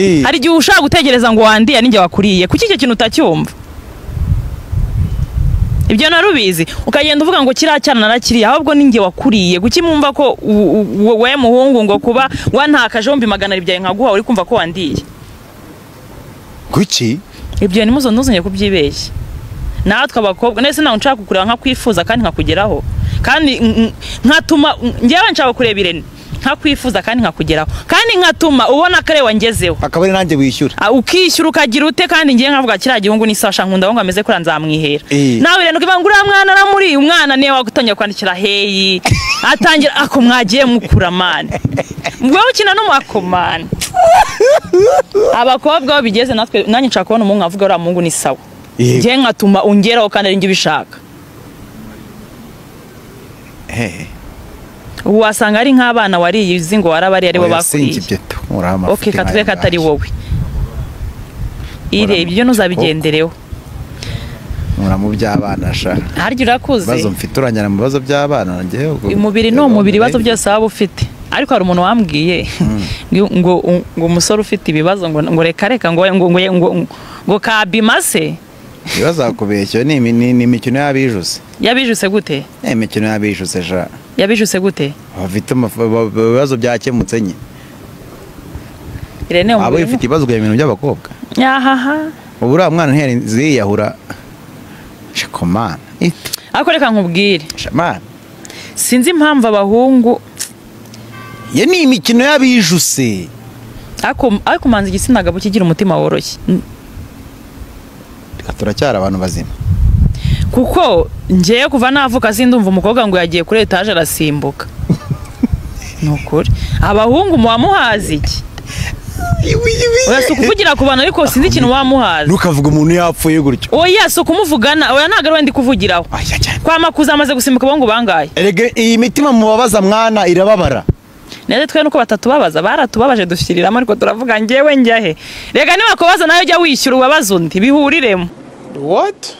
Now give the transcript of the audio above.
hari gihe ushaka gutegereza ngo wandiye ninjye wakuriye kuki icyo kintu utacyumva ibyo narubizi ukagenda uvuga ngo kiracyana narakiriye ahubwo ninjye wakuriye kuki mwumva ko we muhungu ngo kuba wantakaje 200 byaye nkaguha uri kumva ko wandiye kuki ibyo ni muzo ntuzanye kubyibeshya natwe abakobwa nese nawe nshaka kukureba nka kwifuza kandi nkakugeraho kandi nkatuma ngewe nshaka kureba Irene nkakwifuza kandi nkakugeraho kandi nkatuma ubona kare wangezeho akabari nanjye wishyura ukishyura ukagira ute kandi ngiye nkavuga kira gihungu nisasha nkunda ngo ameze kuri nzamwihera nawe rero ukibangura mwana aramuri umwana niye wagutangira kwandikira heyi atangira ako mwagiye mukura man mwe ukina no mwakomana abakobwa bigeze natwe nanyi nshaka kubona umuntu avuga ura mungu ni sawa ngiye nkatuma ungeraho kandi ari ngibishaka wasanga ari nk'abana wari yizi ngo warabari ari bo bakuriye okay katwe katari wowe ire ibyo nuzabigendereho mu by'abana sha haryo urakuze bazo mfite uranyana mu bibazo by'abana ngewe umubiri no umubiri bazo byose waba ufite ariko hari umuntu wambwiye ngo umusore ufite ibibazo ngo reka ngo kabimase bazakubeshya ni imikino yabijuse gute imikino yabijuse ja yabijuse gute bafite ibibazo byakemutse nye Irene abo ifite ibibazo bya ibintu by'abakobwa yahaha ubura mwana ntiyari yahura shakomana ariko reka nkubwire shamana sinzi impamvu abahungu ye ni imikino yabijuse ariko manzi igitsina gabo kigira umutima woroshye turacyara abantu bazima kuko ngiye kuva navuka sindumva umukobwa ngo yagiye kuri etage arasimbuka nukuri abahungu muhamuhazi iki oya kuvugira ku bantu ariko sinzi ikintu wamuhazi nukavuga umuntu yapfuye gutyo oya kumuvugana oya ntago ari ndi kuvugiraho kwa makuza amaze gusimbuka bongo bangaye erege iyi mitima mubabaza mwana irababara neze twe nuko batatubabaza baratubabaje dushiriramo ariko turavuga ngewe njyahe rega niba kubaza nayo jya wishyura ubabaza undi bihuriremo what